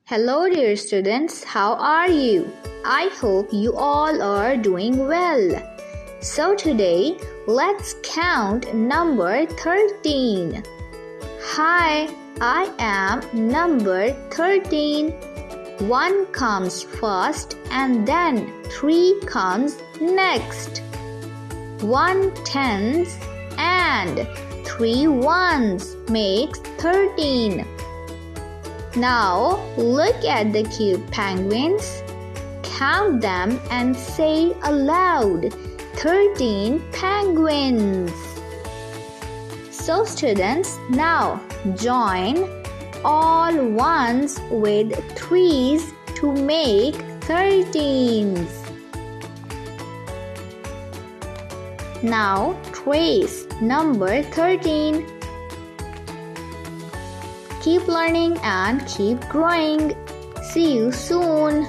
Hello dear students, how are you? I hope you all are doing well. So today, let's count number 13. Hi, I am number 13. 1 comes first and then 3 comes next. 1 tens and 3 ones makes 13. Now look at the cute penguins. Count them and say aloud, 13 penguins. So students, now join all ones with 3s to make 13s. Now trace number 13. Keep learning and keep growing. See you soon.